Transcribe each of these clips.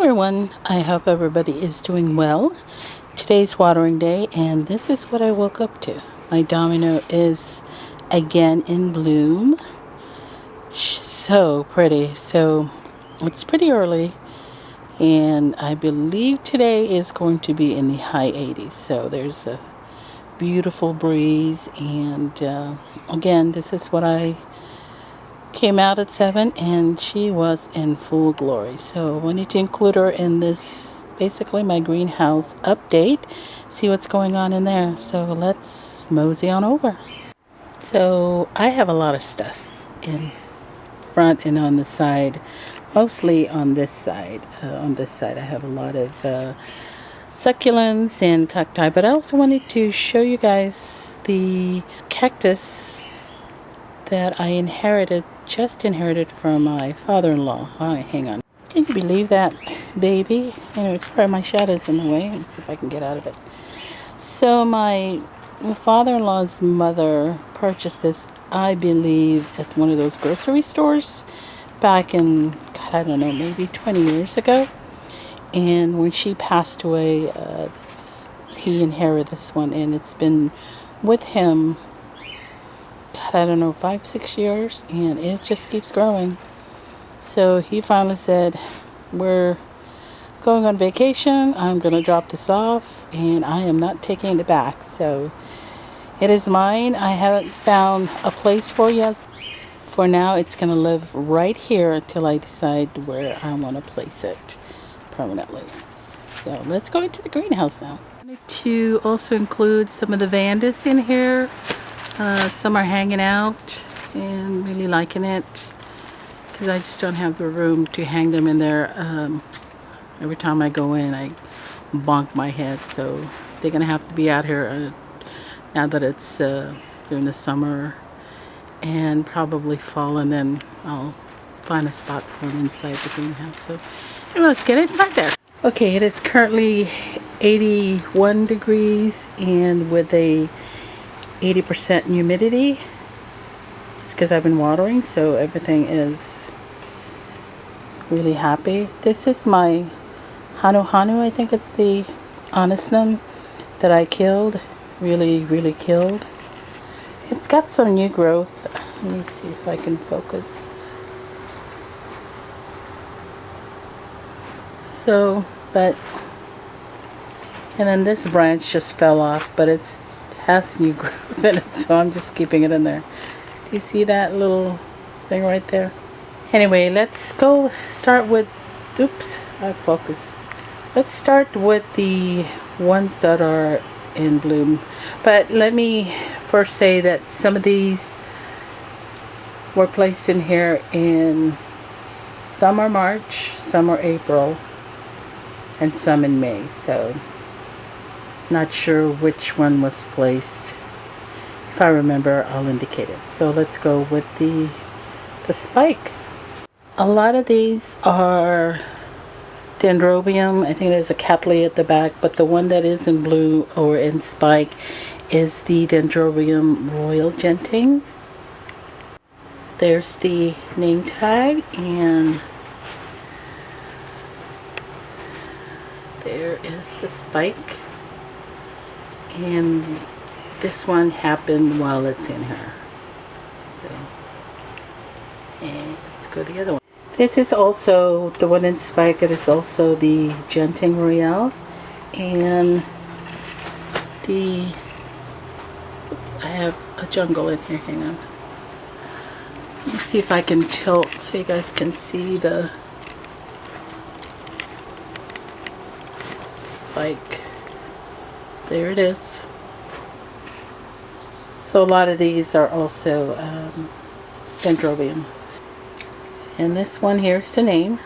everyone, I hope everybody is doing well. Today's watering day and this is what I woke up to. My domino is again in bloom. So pretty. So it's pretty early and I believe today is going to be in the high 80s. So there's a beautiful breeze and again, this is what I came out at 7 and she was in full glory. So I wanted to include her in this, basically my greenhouse update, see what's going on in there. So let's mosey on over. So I have a lot of stuff in front and on the side, mostly on this side. I have a lot of succulents and cacti, but I also wanted to show you guys the cactus that I just inherited from my father-in-law. Alright, hang on. Can you believe that, baby? Anyway, sorry, my shadow's in the way. Let's see if I can get out of it. So my father-in-law's mother purchased this, I believe, at one of those grocery stores back in, God, I don't know, maybe 20 years ago. And when she passed away, he inherited this one, and it's been with him, God, I don't know, 5-6 years, and it just keeps growing. So he finally said, we're going on vacation, I'm going to drop this off, and I am not taking it back. So it is mine. I haven't found a place for it yet. For now, it's going to live right here until I decide where I want to place it permanently. So let's go into the greenhouse now. I wanted to also include some of the Vandas in here. Some are hanging out and really liking it because I just don't have the room to hang them in there. Every time I go in, I bonk my head, so they're gonna have to be out here now that it's during the summer and probably fall, and then I'll find a spot for them inside the greenhouse. So anyway, let's get inside there. Okay, it is currently 81 degrees and with a 80% humidity. It's because I've been watering, so everything is really happy. This is my Hanu, I think it's the Honestnum that I killed. Really killed. It's got some new growth. Let me see if I can focus. So, and then this branch just fell off, but it's has new growth in it, so I'm just keeping it in there. Do you see that little thing right there? Anyway, let's go start with, oops, I focus. Let's start with the ones that are in bloom. But let me first say that some of these were placed in here in some are March, some are April, and some in May. So not sure which one was placed. If I remember, I'll indicate it. So let's go with the spikes. A lot of these are dendrobium. I think there's a cattleya at the back, but the one that is in blue or in spike is the dendrobium royal genting. There's the name tag, and there is the spike. And this one happened while it's in her. So, and let's go to the other one. This is also the one in spike. It is also the Genting Royale, and the, oops, I have a jungle in here. Hang on. Let me see if I can tilt so you guys can see the spike. There it is. So a lot of these are also dendrobium. And this one here is the name.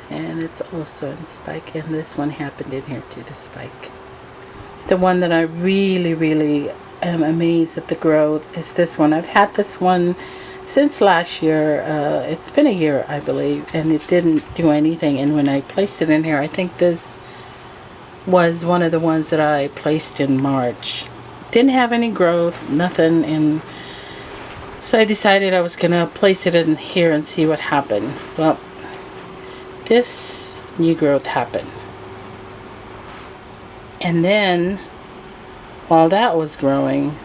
And it's also in spike. And this one happened in here too, the spike. The one that I really am amazed at the growth is this one. I've had this one since last year. It's been a year, I believe. And it didn't do anything. And when I placed it in here, I think this was one of the ones that I placed in March. Didn't have any growth, nothing, and so I decided I was gonna place it in here and see what happened. Well, this new growth happen. And then while that was growing,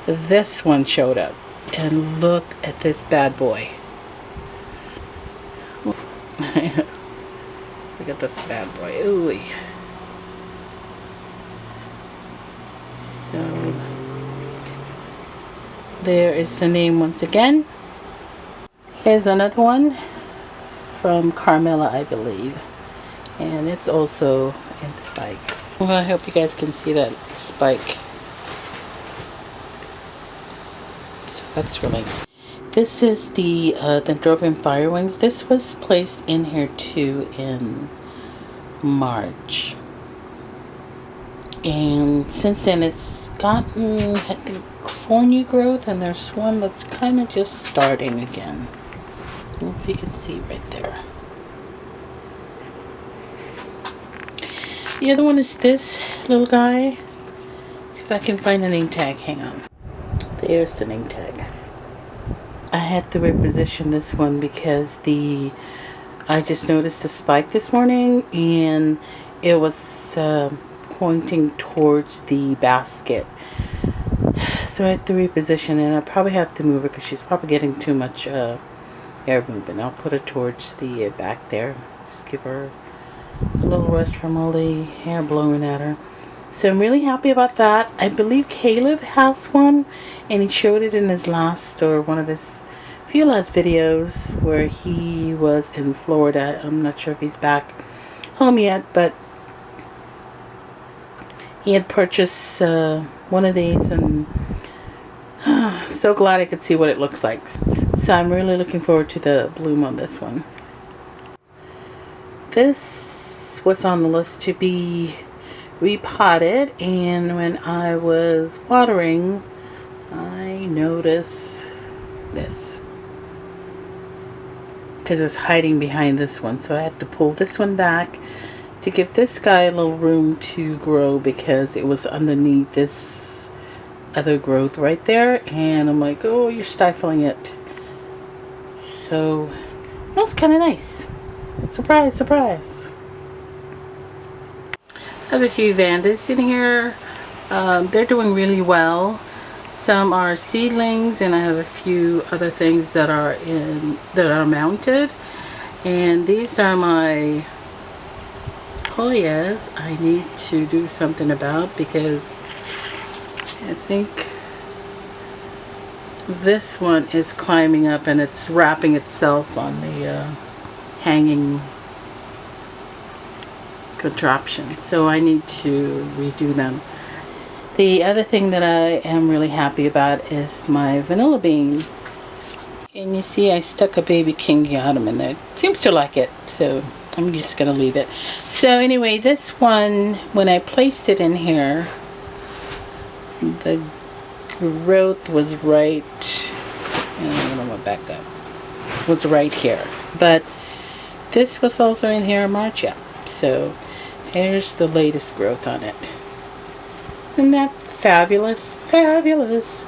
this one showed up. And look at this bad boy. Look at this bad boy. Ooh. So there is the name once again. Here's another one from Carmela, I believe. And it's also in spike. Well, I hope you guys can see that spike. So that's really nice. This is the Dendrobium Firewings. This was placed in here too in March. And since then it's gotten, I think, 4 new growth, and there's one that's kind of just starting again. I don't know if you can see right there. The other one is this little guy. See if I can find a name tag. Hang on. There's the name tag. I had to reposition this one because I just noticed the spike this morning, and it was pointing towards the basket. So I have to reposition, and I probably have to move her because she's probably getting too much air movement. I'll put her towards the back there. Just give her a little rest from all the hair blowing at her. So I'm really happy about that. I believe Caleb has one, and he showed it in his last, or one of his few last videos where he was in Florida. I'm not sure if he's back home yet, but he had purchased one of these, and so glad I could see what it looks like. So I'm really looking forward to the bloom on this one. This was on the list to be repotted, and when I was watering, I noticed this because it was hiding behind this one, so I had to pull this one back to give this guy a little room to grow because it was underneath this other growth right there, and I'm like, oh, you're stifling it. So that's kind of nice. Surprise, surprise. I have a few Vandas in here. They're doing really well. Some are seedlings, and I have a few other things that are mounted. And these are my Hoyas I need to do something about because I think this one is climbing up and it's wrapping itself on the hanging contraption, so I need to redo them. The other thing that I am really happy about is my vanilla beans, and you see I stuck a baby king yadam in there. It seems to like it, so I'm just gonna leave it. So anyway, this one, when I placed it in here, the growth was right, and I'm gonna back up, was right here, but this was also in here in March, yeah. So here's the latest growth on it. Isn't that fabulous? Fabulous.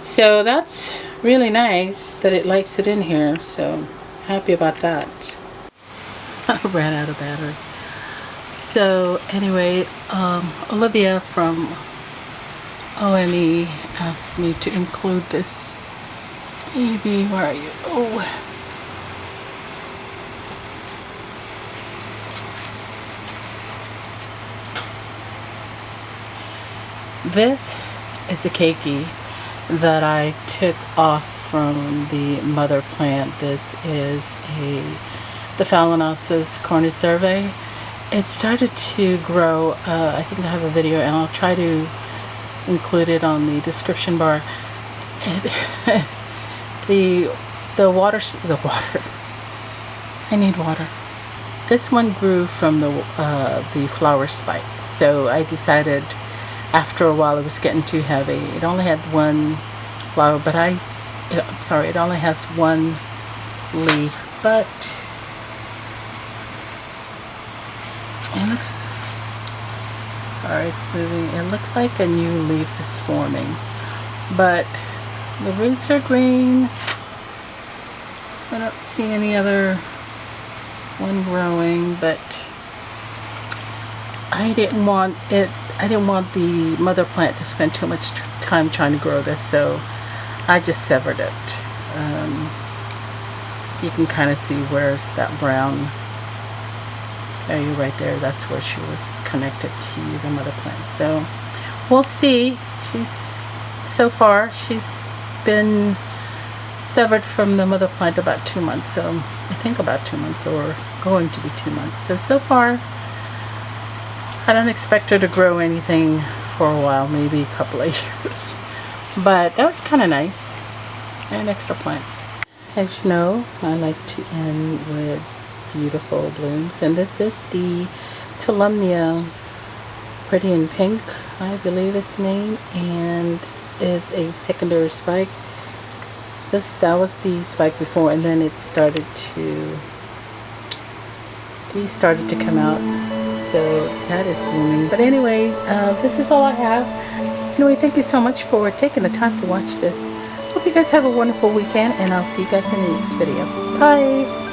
So that's really nice that it likes it in here. So happy about that. I ran out of battery. So anyway, Olivia from OME asked me to include this baby. Where are you? Oh. This is a keiki that I took off from the mother plant. This is the Phalaenopsis cornucervae. It started to grow. I think I have a video, and I'll try to include it on the description bar. The water. I need water. This one grew from the flower spike, so I decided. After a while, it was getting too heavy. It only had one flower, but I'm sorry, it only has one leaf, but it looks, sorry, it's moving. It looks like a new leaf is forming, but the roots are green. I don't see any other one growing, but I didn't want the mother plant to spend too much time trying to grow this, so I just severed it. You can kind of see where's that brown area right there. That's where she was connected to the mother plant. So we'll see. So far she's been severed from the mother plant about 2 months. So I think about 2 months, or going to be 2 months. So far I don't expect her to grow anything for a while, maybe a couple of years. But that was kind of nice. An extra plant. As you know, I like to end with beautiful blooms, and this is the Tulumnia Pretty in Pink, I believe its name, and this is a secondary spike. That was the spike before, and then these started to come out, so that is blooming. But anyway, this is all I have. Anyway, thank you so much for taking the time to watch this. Hope you guys have a wonderful weekend, and I'll see you guys in the next video. Bye!